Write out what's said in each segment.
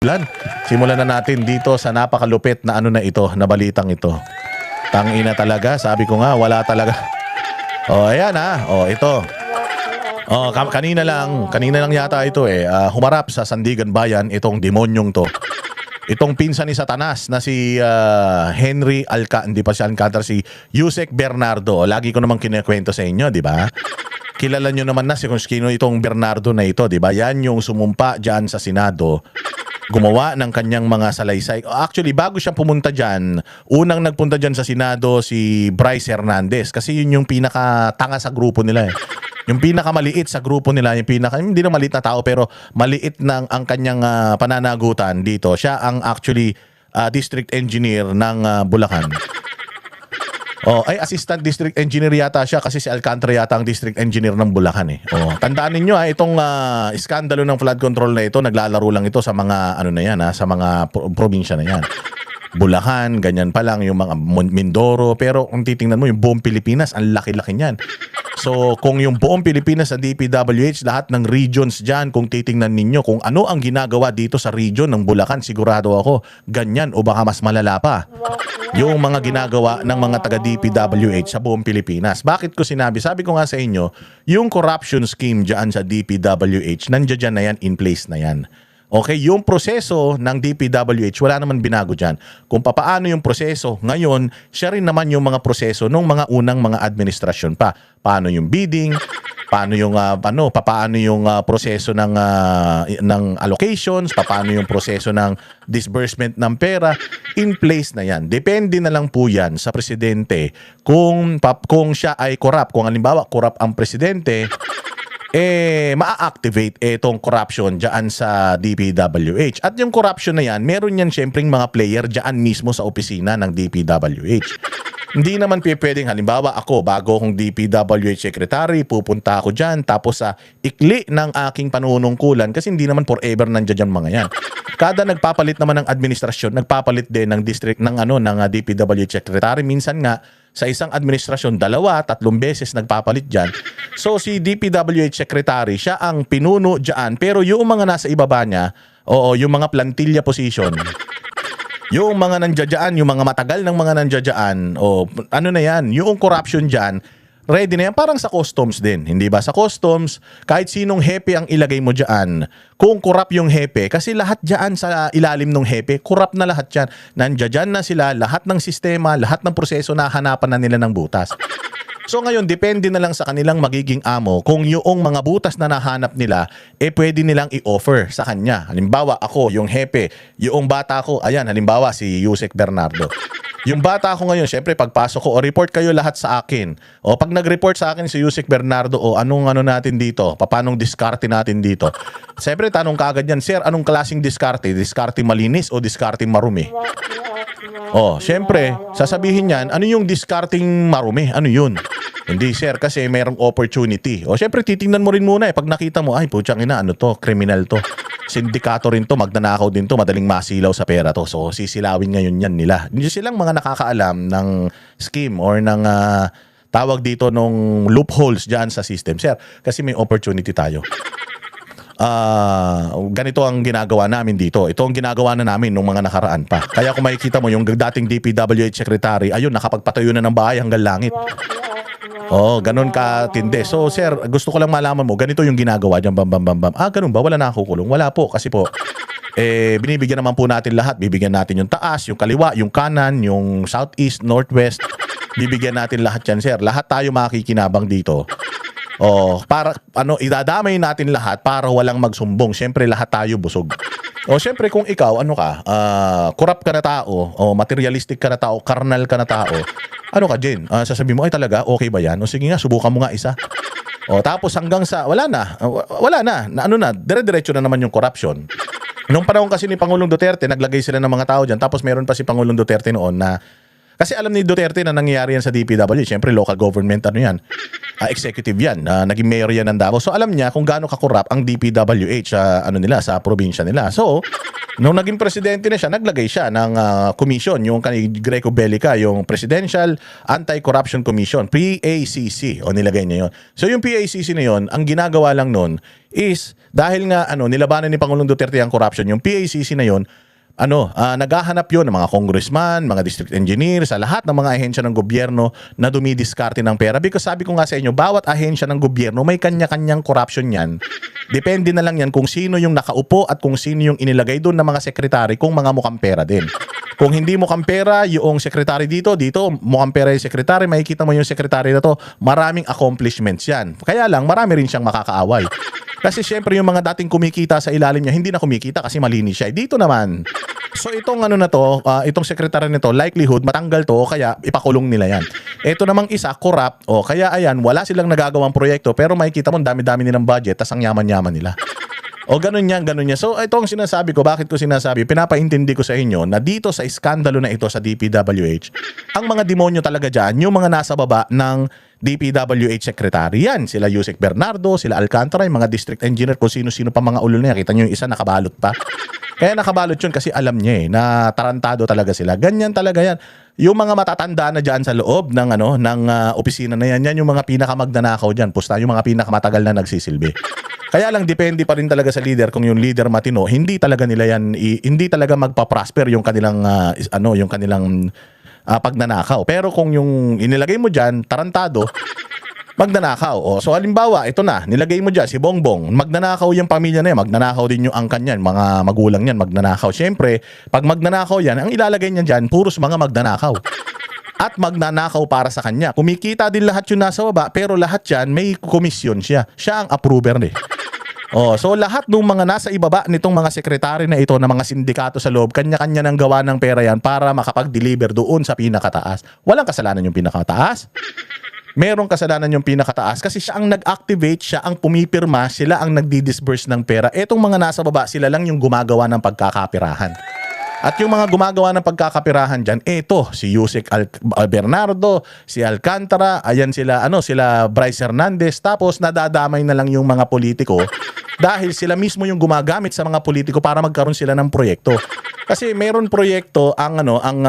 Lan, simulan na natin dito sa napakalupit na ano na ito, na balitang ito. Tangina talaga, sabi ko nga, wala talaga. Oh, ayan ha. Oh, ito. Oh, kanina lang yata ito humarap sa Sandigan Bayan itong demonyong to. Itong pinsan ni Satanas na si hindi pa siya Alcantara, si Yusek Bernardo. Lagi ko namang kinikwento sa inyo, di ba? Kilala nyo naman na si kung sino itong Bernardo na ito, di ba? Yan yung sumumpa dyan sa Senado, gumawa ng kanyang mga salaysay. Actually, bago siya pumunta dyan, unang nagpunta dyan sa Senado si Bryce Hernandez kasi yun yung pinakatanga sa grupo nila eh. Yung pinakamaliit sa grupo nila, hindi na maliit na tao pero maliit ng ang kanyang pananagutan dito. Siya ang actually district engineer ng Bulacan. Assistant district engineer yata siya kasi si Alcantara yata ang district engineer ng Bulacan eh. Tandaan niyo itong iskandalo ng flood control na ito, naglalaro lang ito sa mga ano na yan sa mga probinsya na yan. Bulacan, ganyan pa lang yung mga Mindoro, pero kung titingnan mo yung buong Pilipinas, ang laki-laki niyan. So, kung yung buong Pilipinas sa DPWH, lahat ng regions dyan, kung titingnan ninyo kung ano ang ginagawa dito sa region ng Bulacan, sigurado ako, ganyan o baka mas malala pa. Yung mga ginagawa ng mga taga-DPWH sa buong Pilipinas. Bakit ko sinabi? Sabi ko nga sa inyo, yung corruption scheme dyan sa DPWH, nandiyan dyan na yan, in place na yan. Okay, yung proseso ng DPWH, wala naman binago dyan. Kung papaano yung proseso, ngayon, siya rin naman yung mga proseso ng mga unang mga administrasyon pa. Paano yung bidding, paano yung paano yung proseso ng allocations, paano yung proseso ng disbursement ng pera, in place na yan. Depende na lang po yan sa presidente kung siya ay corrupt. Kung halimbawa corrupt ang presidente, ma-activate itong corruption dyan sa DPWH. At yung corruption na yan, meron yan syempreng mga player dyan mismo sa opisina ng DPWH. Hindi naman pwedeng, halimbawa ako, bago akong DPWH secretary, pupunta ako dyan, tapos sa ikli ng aking panunungkulan, kasi hindi naman forever nandiyan mga yan. Kada nagpapalit naman ng administrasyon, nagpapalit din ng district ng DPWH secretary. Minsan nga, sa isang administrasyon, 2-3 beses nagpapalit dyan. So si DPWH secretary, siya ang pinuno dyan, pero yung mga nasa ibaba niya, yung mga plantilla position, yung mga nandiyan, yung mga matagal ng mga nandiyan, ano na yan, yung corruption dyan, ready na yan. Parang sa customs din, hindi ba? Sa customs, kahit sinong hepe ang ilagay mo dyan, kung corrupt yung hepe, kasi lahat dyan sa ilalim ng hepe, corrupt na lahat dyan. Nandiyan na sila, lahat ng sistema, lahat ng proseso na hanapan na nila ng butas. So ngayon, depende na lang sa kanilang magiging amo kung yung mga butas na nahanap nila, pwede nilang i-offer sa kanya. Halimbawa, ako, yung hepe, yung bata ko, ayan, halimbawa si Yusek Bernardo. Yung bata ko ngayon, syempre pagpasok ko, report kayo lahat sa akin. Pag nag-report sa akin si Yusek Bernardo, anong natin dito? Paanong diskarte natin dito? Syempre, tanong kaagad yan, sir, anong klaseng diskarte? Diskarte malinis o diskarte marumi? Syempre, sasabihin niyan, ano yung discarding marumi? Ano yun? Hindi sir, kasi mayroong opportunity. Syempre, titingnan mo rin muna pag nakita mo, ay putyang ina, ano to, kriminal to. Sindikato rin to, magnanakaw din to, madaling masilaw sa pera to. So, sisilawin ngayon yan nila. Hindi silang mga nakakaalam ng scheme or ng tawag dito nung loopholes dyan sa system. Sir, kasi may opportunity tayo. Ganito ang ginagawa namin dito. Ito ang ginagawa na namin nung mga nakaraan pa. Kaya kung makikita mo yung dating DPWH secretary, ayun, nakapagpatayo na ng bahay hanggang langit. Ganun katindi. So, sir, gusto ko lang malaman mo, ganito yung ginagawa dyan, bam, bam, bam, bam. Ganun ba? Wala na kukulong? Wala po. Kasi po, binibigyan naman po natin lahat. Bibigyan natin yung taas, yung kaliwa, yung kanan, yung southeast, northwest. Bibigyan natin lahat yan, sir. Lahat tayo makikinabang dito. Para idadamay natin lahat para walang magsumbong. Siyempre lahat tayo busog. Siyempre kung ikaw corrupt ka na tao, materialistic ka na tao, carnal ka na tao, ano ka din? Sasabihin mo, ay talaga, okay ba yan? Sige nga, subukan mo nga isa. Tapos hanggang sa, wala na, dire-diretso na naman yung corruption. Nung panahon kasi ni Pangulong Duterte, naglagay sila ng mga tao dyan, tapos meron pa si Pangulong Duterte noon na, kasi alam ni Duterte na nangyayari yan sa DPW, siyempre local government, executive yan, naging mayor yan ng Davao. So alam niya kung gaano ka-corrupt ang DPWH sa probinsya nila. So, nung naging presidente na siya, naglagay siya ng commission, yung Greco Bellica, yung Presidential Anti-Corruption Commission, PACC, nilagay niya yun. So yung PACC na yun, ang ginagawa lang nun, is dahil nga nilabanan ni Pangulong Duterte ang corruption, yung PACC na yon, naghahanap yon ng mga congressman, mga district engineer, sa lahat ng mga ahensya ng gobyerno na dumidiskarte ng pera. Because sabi ko nga sa inyo, bawat ahensya ng gobyerno may kanya-kanyang corruption yan. Depende na lang yan kung sino yung nakaupo at kung sino yung inilagay doon ng mga sekretary, kung mga mukhang pera din. Kung hindi mukhang pera yung sekretary dito mukhang pera yung sekretary, makikita mo yung sekretary na to, maraming accomplishments yan. Kaya lang, marami rin siyang makakaaway. Kasi syempre yung mga dating kumikita sa ilalim niya, hindi na kumikita kasi malinis siya. Dito naman. So itong itong sekretary nito, likelihood matanggal to o kaya ipakulong nila yan. Ito namang isa, corrupt. Kaya ayan, wala silang nagagawang proyekto pero makikita mo dami-dami nilang budget tas ang yaman-yaman nila. Ganun yan. So ito ang sinasabi ko, bakit ko sinasabi, pinapaintindi ko sa inyo na dito sa iskandalo na ito sa DPWH, ang mga demonyo talaga dyan, yung mga nasa baba ng DPWH secretary yan. Sila Yusek Bernardo, sila Alcantara, yung mga district engineer, kung sino-sino pa mga ulol na yan. Kita nyo yung isa nakabalot pa. Kaya nakabalot yun kasi alam niya na tarantado talaga sila. Ganyan talaga yan. Yung mga matatanda na dyan sa loob ng opisina na yan, yan yung mga pinakamagnanakaw dyan. Pusta yung mga pinakamatagal na nagsisilbi. Kaya lang depende pa rin talaga sa leader. Kung yung leader matino, hindi talaga nila yan, hindi talaga magpa-prosper yung kanilang pagnanakaw. Pero kung yung inilagay mo dyan, tarantado, magnanakaw. So halimbawa, ito na, nilagay mo dyan si Bongbong, magnanakaw yung pamilya na yan, magnanakaw din yung angkan yan, mga magulang yan, magnanakaw. Siyempre, pag magnanakaw yan, ang ilalagay niya dyan, puros mga magnanakaw. At magnanakaw para sa kanya. Kumikita din lahat yung nasa baba, pero lahat yan, may komisyon siya. Siya ang approver so lahat ng mga nasa ibaba nitong mga sekretary na ito, na mga sindikato sa loob, kanya-kanya nang gawa ng pera yan para makapag-deliver doon sa pinakataas. Walang kasalanan yung pinakataas. Merong kasalanan yung pinakataas kasi siya ang nag-activate, siya ang pumipirma, sila ang nagdi-disburse ng pera. Etong mga nasa baba, sila lang yung gumagawa ng pagkakapirahan. At yung mga gumagawa ng pagkakapirahan dyan, si Yusek Bernardo, si Alcantara, ayan sila Bryce Hernandez, tapos nadadamay na lang yung mga politiko dahil sila mismo yung gumagamit sa mga politiko para magkaroon sila ng proyekto. Kasi mayroon proyekto ang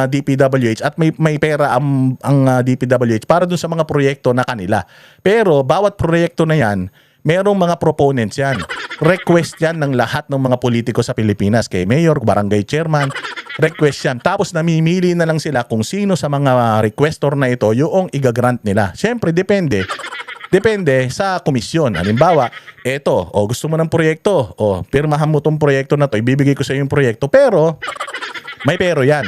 DPWH at may pera ang DPWH para dun sa mga proyekto na kanila. Pero bawat proyekto na yan, merong mga proponents yan. Request yan ng lahat ng mga politiko sa Pilipinas, kay mayor, barangay chairman, request yan. Tapos namimili na lang sila kung sino sa mga requestor na ito yung igagrant nila. Siyempre, depende sa komisyon. Halimbawa, gusto mo ng proyekto, pirmahan mo tong proyekto na to, ibibigay ko sa iyo yung proyekto, pero may pero yan.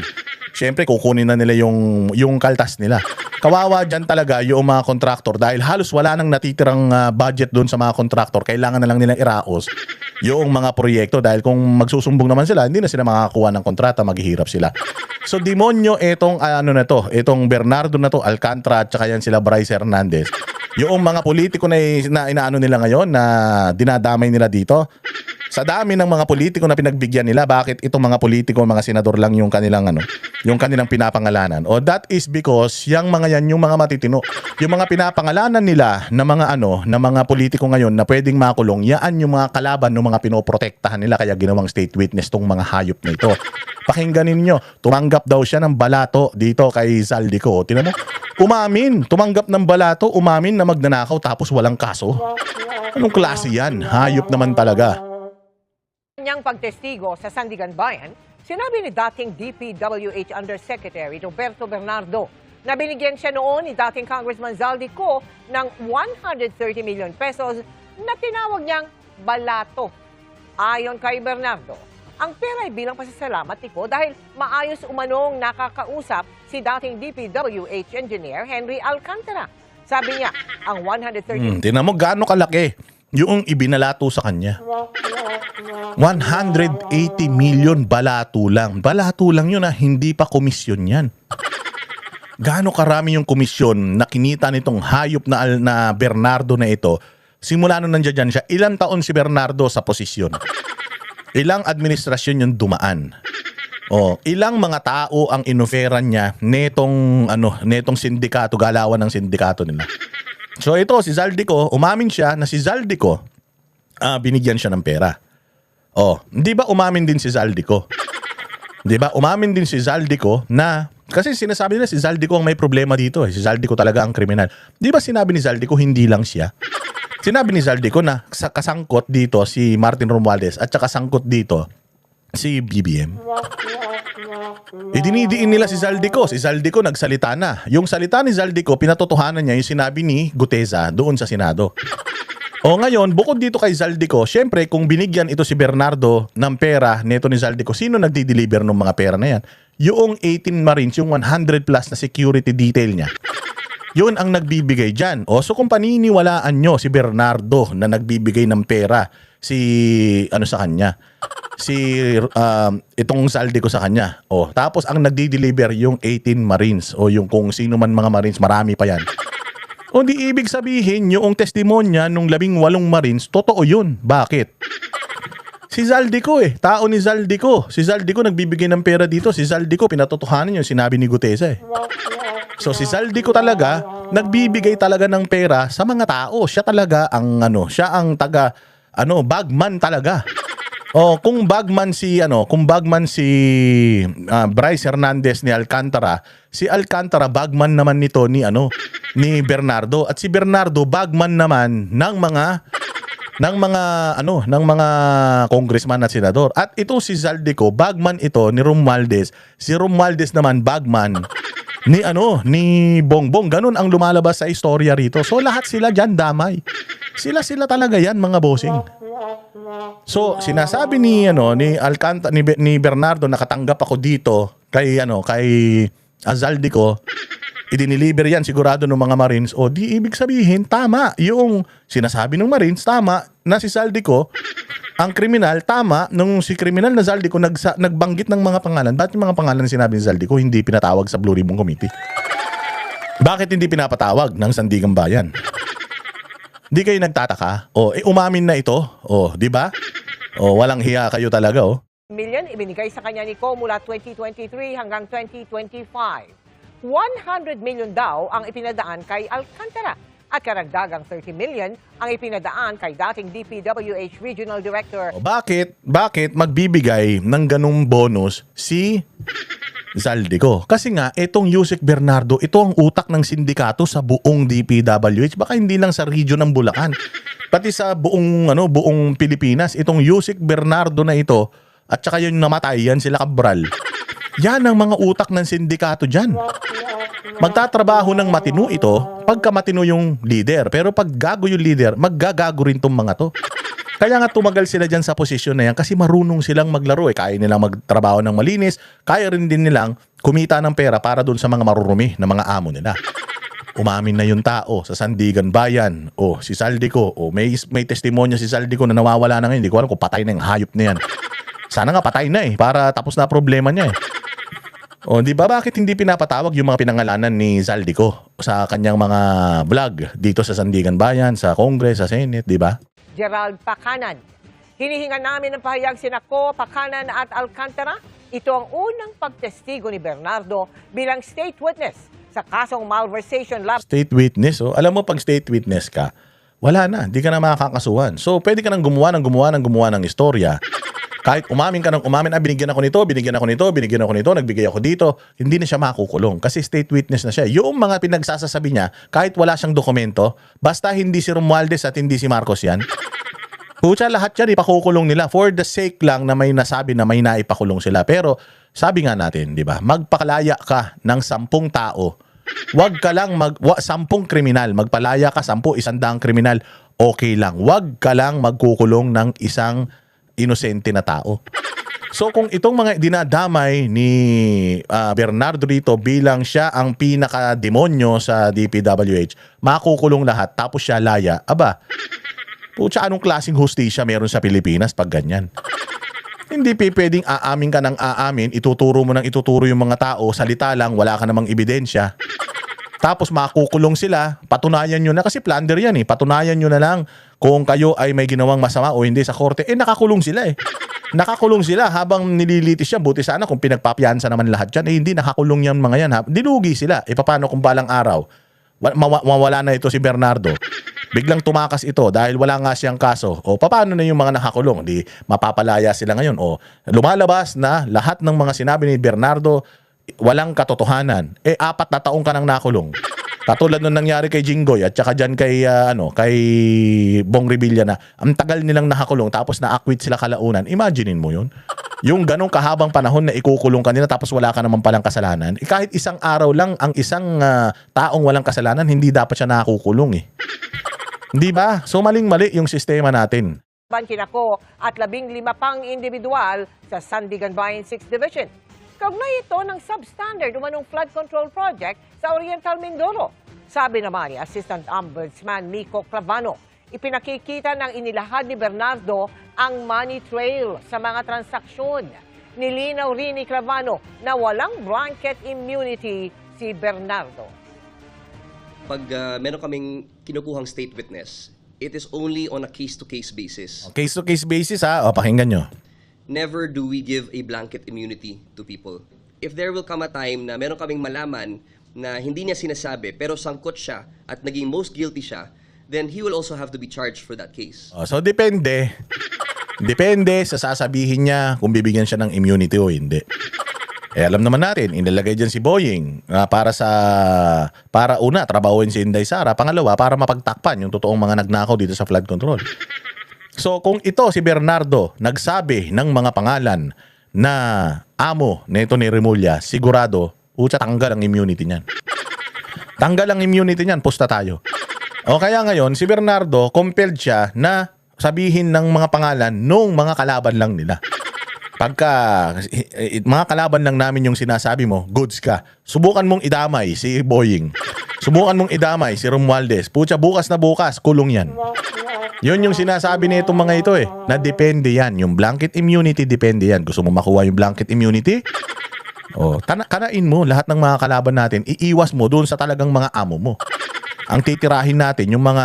Siyempre, kukunin na nila yung kaltas nila. Kawawa dyan talaga yung mga kontraktor dahil halos wala nang natitirang budget doon sa mga kontraktor. Kailangan na lang nilang iraos yung mga proyekto dahil kung magsusumbong naman sila, hindi na sila makakakuha ng kontrata, maghihirap sila. So demonyo itong Bernardo na to, Alcantara, at saka yan sila Bryce Hernandez. Yung mga politiko na inaano nila ngayon na dinadamay nila dito. Sa dami ng mga politiko na pinagbigyan nila, bakit itong mga politiko, mga senador lang yung kanilang pinapangalanan? That is because yung mga matitino, yung mga pinapangalanan nila na mga politiko ngayon na pwedeng makulong, yan yung mga kalaban ng mga pinoprotektahan nila, kaya ginawang state witness tong mga hayop na ito. Pakinggan ninyo, tumanggap daw siya ng balato dito kay Zaldico. Tingnan mo, tumanggap ng balato, umamin na magnanakaw tapos walang kaso. Anong klase yan? Hayop naman talaga. Niyang pagtestigo sa Sandigan Bayan, sinabi ni dating DPWH Undersecretary Roberto Bernardo na binigyan siya noon ni dating Congressman Zaldico ng 130 million pesos na tinawag niyang balato. Ayon kay Bernardo, ang pera ay bilang pasasalamat nito dahil maayos umanong nakakausap si dating DPWH engineer Henry Alcantara. Sabi niya, ang 130 tingnan mo gaano kalaki yung ibinalato sa kanya. 180 million balato lang. Balato lang yun, hindi pa komisyon yan. Gaano karami yung komisyon na kinita nitong hayop na Bernardo na ito? Simula nung nandiyan siya, ilang taon si Bernardo sa posisyon? Ilang administrasyon yung dumaan? Ilang mga tao ang inoferan niya netong sindikato, galawan ng sindikato nila. So ito, si Zaldico, umamin siya na si Zaldico, binigyan siya ng pera. Di ba umamin din si Zaldico? Di ba umamin din si Zaldico na, kasi sinasabi nila si Zaldico ang may problema dito. Si Zaldico talaga ang kriminal. Di ba sinabi ni Zaldico hindi lang siya? Sinabi ni Zaldico na kasangkot dito si Martin Romualdez at saka kasangkot dito si BBM. Dinidiin nila si Zaldico. Si Zaldico nagsalita na. Yung salita ni Zaldico, pinatotohanan niya yung sinabi ni Guteza doon sa Senado. O ngayon, bukod dito kay Zaldico, syempre kung binigyan ito si Bernardo ng pera neto ni Zaldico, sino nagdi-deliver ng mga pera na yan? Yung 18 Marines, yung 100 plus na security detail niya. Yun ang nagbibigay dyan. O so kung paniniwalaan nyo si Bernardo na nagbibigay ng pera sa kanya, itong Zaldico sa kanya. O tapos ang nagdi-deliver yung 18 Marines o yung kung sino man mga Marines, marami pa yan. O di ibig sabihin yung testimonya nung 18 Marines, totoo yun. Bakit? Si Zaldico tao ni Zaldico. Si Zaldico nagbibigay ng pera dito. Si Zaldico pinatotohanan yung sinabi ni Guteza So si Zaldico talaga nagbibigay talaga ng pera sa mga tao. Siya talaga ang siya ang taga bagman talaga. O kung bagman si Bryce Hernandez ni Alcantara, si Alcantara bagman naman nito ni Bernardo at si Bernardo bagman naman ng mga congressman at senador. At ito si Zaldico, bagman ito ni Romualdez. Si Romualdez naman bagman ni Bongbong. Ganun ang lumalabas sa istorya rito. So lahat sila diyan damay. Sila talaga yan mga bossing. So sinasabi ni Bernardo, nakatanggap ako dito kay Zaldico, idiniliver yan sigurado ng mga Marines. O di ibig sabihin tama yung sinasabi ng Marines, tama na si Zaldico ang kriminal, tama nung si kriminal na Zaldico nagbanggit ng mga pangalan. Bakit yung mga pangalan sinabi ni Zaldico hindi pinatawag sa Blue Ribbon Committee? Bakit hindi pinapatawag ng Sandigan Bayan? Di kayo nagtataka? Umamin na ito. Di ba? Walang hiya kayo talaga. Million ibinigay sa kanya ni Ko mula 2023 hanggang 2025. 100 million daw ang ipinadaan kay Alcantara at karagdagang 30 million ang ipinadaan kay dating DPWH Regional Director. Bakit magbibigay ng ganung bonus si Zaldico? Kasi nga, itong Yusek Bernardo, ito ang utak ng sindikato sa buong DPWH. Baka hindi lang sa region ng Bulacan. Pati sa buong Pilipinas, itong Yusek Bernardo na ito, at saka yung namatay, yan sila Cabral. Yan ang mga utak ng sindikato dyan. Magtatrabaho ng matino ito pagka matino yung leader. Pero pag gago yung leader, maggagago rin tong mga to. Kaya nga tumagal sila dyan sa posisyon na yan kasi marunong silang maglaro. Kaya nilang magtrabaho ng malinis. Kaya rin din nilang kumita ng pera para dun sa mga marurumi na mga amo nila. Umamin na yung tao sa Sandigan Bayan. Si Zaldico. May testimonya si Zaldico na nawawala na ngayon. Hindi ko alam kung patay na yung hayop na yan. Sana nga patay na para tapos na problema niya di ba bakit hindi pinapatawag yung mga pinangalanan ni Zaldico sa kanyang mga vlog dito sa Sandigan Bayan, sa Congress, sa Senate, di ba? Gerald Pacanan. Hinihingan namin ng pahayag sina Ko, Pacanan at Alcantara. Ito ang unang pagtestigo ni Bernardo bilang state witness sa kasong malversation lab. State witness, alam mo pag state witness ka, wala na, hindi ka na makakasuhan. So pwede ka nang gumawa ng istorya. Kahit umamin ka ng umamin, binigyan ako nito, nagbigay ako dito, hindi na siya makukulong kasi state witness na siya. Yung mga pinagsasasabi niya, kahit wala siyang dokumento, basta hindi si Romualdez at hindi si Marcos yan, pucha lahat yan ipakukulong nila for the sake lang na may nasabi na may naipakulong sila. Pero sabi nga natin, di ba, magpakalaya ka ng 10 tao, wag ka lang 10 kriminal, magpalaya ka 100 kriminal, okay lang. Wag ka lang magkukulong ng isang inosente na tao. So kung itong mga dinadamay ni Bernardo dito bilang siya ang pinaka-demonyo sa DPWH, makukulong lahat tapos siya laya, pucha anong klaseng hustisya meron sa Pilipinas pag ganyan? Hindi pwedeng aamin ka ng aamin, ituturo mo ng ituturo yung mga tao, salita lang, wala ka namang ebidensya. Tapos makukulong sila, patunayan nyo na, kasi plunder yan patunayan nyo na lang kung kayo ay may ginawang masama o hindi sa korte. Nakakulong sila Nakakulong sila habang nililitis yan. Buti sana kung pinagpapiyansa naman lahat yan. Hindi nakakulong yan mga yan. Dilugi sila. Paano kung balang araw mawala na ito si Bernardo? Biglang tumakas ito dahil wala nga siyang kaso. Paano na yung mga nakakulong? Di mapapalaya sila ngayon. Lumalabas na lahat ng mga sinabi ni Bernardo walang katotohanan. 4 na taong ka nang nakulong. Katulad nung nangyari kay Jinggoy at saka dyan kay, kay Bong Revilla na ang tagal nilang nakakulong tapos na-acquit sila kalaunan. Imaginein mo yun. Yung ganong kahabang panahon na ikukulong ka nila tapos wala ka naman palang kasalanan. Kahit isang araw lang ang isang taong walang kasalanan, hindi dapat siya nakakukulong eh. Hindi ba? So maling-mali yung sistema natin. Kinako at 15 pang individual sa Sandigan Bayan 6th Division. Kaugnay ito ng substandard umanong flood control project sa Oriental Mindoro. Sabi naman ni Assistant Ombudsman Miko Clavano, ipinakikita ng inilahad ni Bernardo ang money trail sa mga transaksyon. Nilinaw rin ni Clavano na walang blanket immunity si Bernardo. Pag meron kaming kinukuhang state witness, it is only on a case-to-case basis. Case-to-case basis ha. O, pakinggan nyo. Never do we give a blanket immunity to people. If there will come a time na meron kaming malaman na hindi niya sinasabi pero sangkot siya at naging most guilty siya, then he will also have to be charged for that case. So depende. Depende sa sasabihin niya kung bibigyan siya ng immunity o hindi. Alam naman natin, inilagay dyan si Boying para una, trabahuin si Inday Sara. Pangalawa, para mapagtakpan yung totoong mga nagnakaw dito sa flood control. So kung ito si Bernardo nagsabi ng mga pangalan na amo nito ni Remulla, sigurado, tanggal ang immunity niyan. Tanggal ang immunity niyan, pusta tayo. O kaya ngayon, si Bernardo, compelled siya na sabihin ng mga pangalan nung mga kalaban lang nila. Pagka mga kalaban lang namin yung sinasabi mo, goods ka. Subukan mong idamay si Boying. Subukan mong idamay si Romualdez. Bukas na bukas, kulong yan. Yun yung sinasabi nitong mga ito eh. Na depende yan. Yung blanket immunity, depende yan. Gusto mo makuha yung blanket immunity? Kanain mo lahat ng mga kalaban natin. Iiwas mo doon sa talagang mga amo mo. Ang titirahin natin, yung mga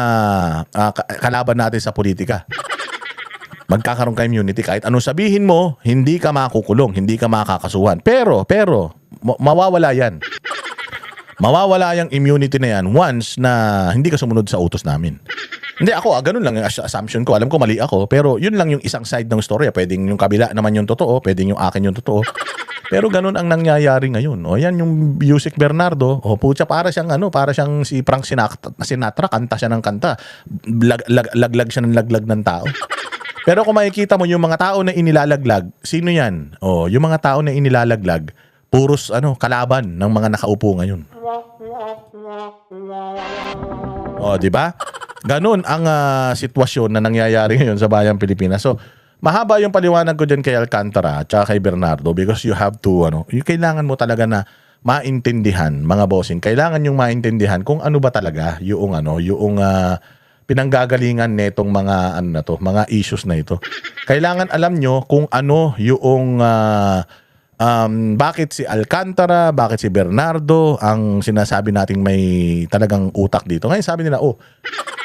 kalaban natin sa politika. Magkakaroon ka immunity. Kahit anong sabihin mo, hindi ka makukulong, hindi ka makakasuhan. Pero, mawawala yan. Mawawala yung immunity na yan once na hindi ka sumunod sa utos namin. Hindi ako, ganun lang yung assumption ko. Alam ko mali ako, pero yun lang yung isang side ng story. Pwedeng yung kabila naman yung totoo, pwedeng yung akin yung totoo. Pero ganun ang nangyayari ngayon. Yan yung Yusek Bernardo. Para siyang si Frank Sinatra, kanta siya ng kanta. Laglag siya ng laglag ng tao. Pero kung makikita mo yung mga tao na inilalaglag, sino yan? Yung mga tao na inilalaglag, puros kalaban ng mga nakaupo ngayon. Di ba? Ganun ang sitwasyon na nangyayari ngayon sa bayang Pilipinas. So, mahaba yung paliwanag ko dyan kay Alcantara at saka kay Bernardo because you have to, yung kailangan mo talaga na maintindihan, mga bossing. Kailangan yung maintindihan kung ano ba talaga yung pinanggagalingan netong mga mga issues na ito. Kailangan alam nyo kung ano yung bakit si Alcantara, bakit si Bernardo ang sinasabi nating may talagang utak dito. Ngayon sabi nila,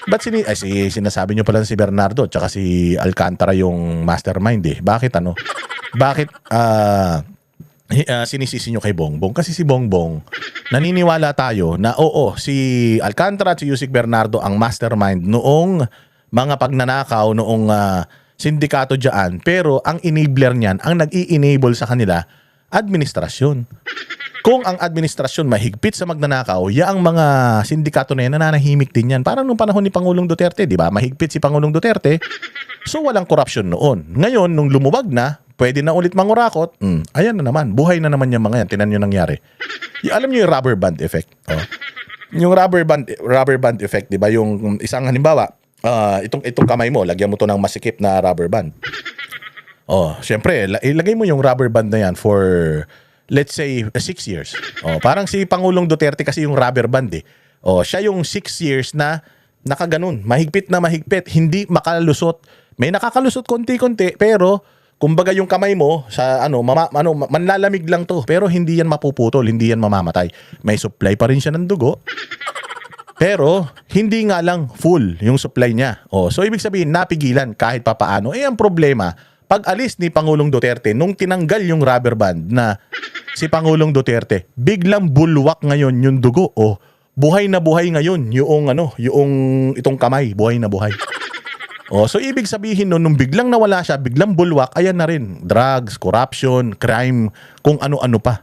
ba't sinasabi nyo pala si Bernardo tsaka si Alcantara yung mastermind eh. Bakit Bakit sinisisi nyo kay Bongbong? Kasi si Bongbong, naniniwala tayo na si Alcantara at si Yusek Bernardo ang mastermind noong mga pagnanakaw, noong sindikato dyan. Pero ang enabler niyan, ang nag-i-enable sa kanila, administrasyon. Kung ang administrasyon mahigpit sa magnanakaw, ang mga sindikato na yan, nananahimik din yan. Parang nung panahon ni Pangulong Duterte, di ba? Mahigpit si Pangulong Duterte, so walang korupsyon noon. Ngayon, nung lumuwag na, pwede na ulit mangurakot, ayan na naman, buhay na naman yung mga yan. Tinan nyo nangyari. Alam nyo yung rubber band effect? Yung rubber band effect, di ba? Yung isang halimbawa, itong kamay mo, lagyan mo to ng masikip na rubber band. Syempre, ilagay mo yung rubber band na yan for, let's say, 6 years. Parang si Pangulong Duterte kasi yung rubber band eh. Siya yung 6 years na nakaganon, mahigpit na mahigpit, hindi makalusot. May nakakalusot konti-konti, pero kumbaga yung kamay mo sa manlalamig lang to, pero hindi yan mapuputol, hindi yan mamamatay. May supply pa rin siya ng dugo. Pero hindi nga lang full yung supply niya. So ibig sabihin napigilan kahit papaano. Ang problema, pag alis ni Pangulong Duterte nung tinanggal yung rubber band na si Pangulong Duterte, biglang bulwak ngayon yung dugo. Buhay na buhay ngayon yung itong kamay, buhay na buhay. So ibig sabihin nung biglang nawala siya, biglang bulwak, ayan na rin. Drugs, corruption, crime, kung ano-ano pa.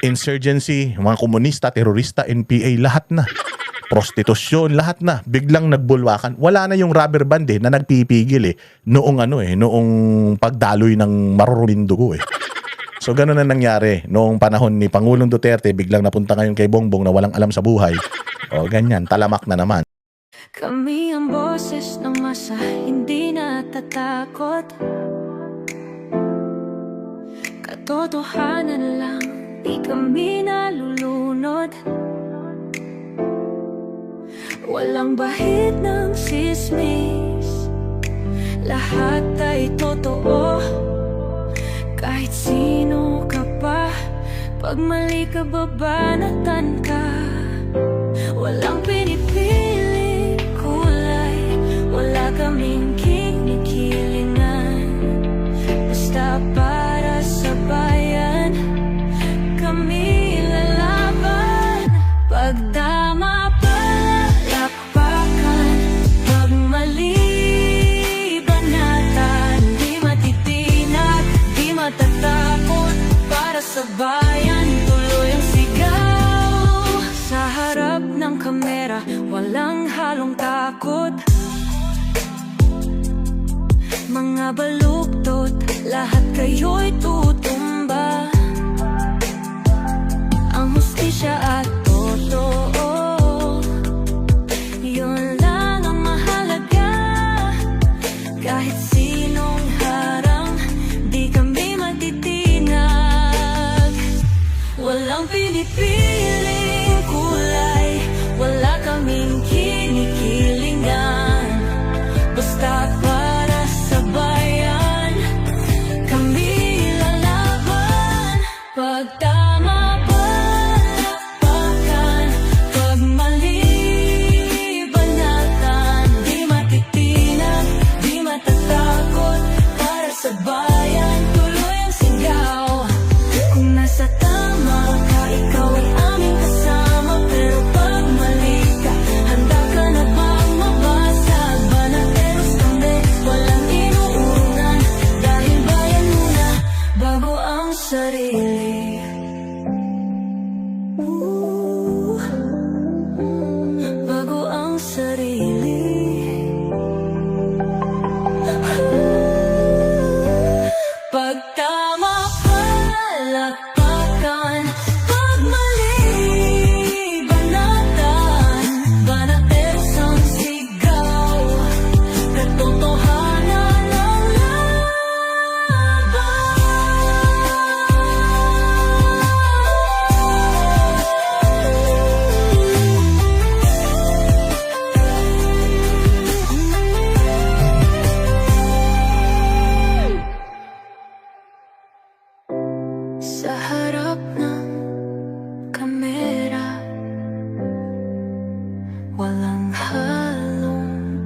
Insurgency, mga komunista, terorista, NPA, lahat na. prostitusyon, lahat na biglang nagbulwakan. Wala na yung rubber band na nagpipigil noong noong pagdaloy ng maruruming dugo So gano'n na nangyari noong panahon ni Pangulong Duterte, biglang napunta ngayon kay Bongbong na walang alam sa buhay. O ganyan, talamak na naman. Kami ang boses ng masa, hindi natatakot. Katotohanan lang, di kami nalulunod. Walang bahid ng sismis, lahat ay totoo. Kahit sino ka pa, pag mali ka babanatan ka. Walang pinipili kulay, wala kaming kinikilingan. Basta para sa bayan, kami lalaban. Pagdama palakpakan, pag mali banatan. Di matitinag, di matatakot, para sa bayan tuloy ang sigaw. Sa harap ng kamera, walang halong takot. Mga baluktot, lahat kayo'y tutumba. Ang hustisya at totoo, yun lang ang mahalaga. Kahit sinong harang, di kami matitinag. Walang pinipiling kulay, wala kaming kinikilingan. Basta para sa bayan, kami lalaban. Pagtama palakpakan, pag mali banatan. Di matitinag, di matatakot, para sa bayan tuloy ang sigaw. Kung nasa tama ka, ikaw ay aming kasama. Pero pag mali ka, handa ka na bang mabasag? Banateros kami, walang inuunan. Dahil bayan muna, bago ang sarili. Bago ang sarili. Pagtama palakpakan, pag mali banatan. Banateros ang sigaw, katotohanan ang laban. Sa harap ng kamera, walang halong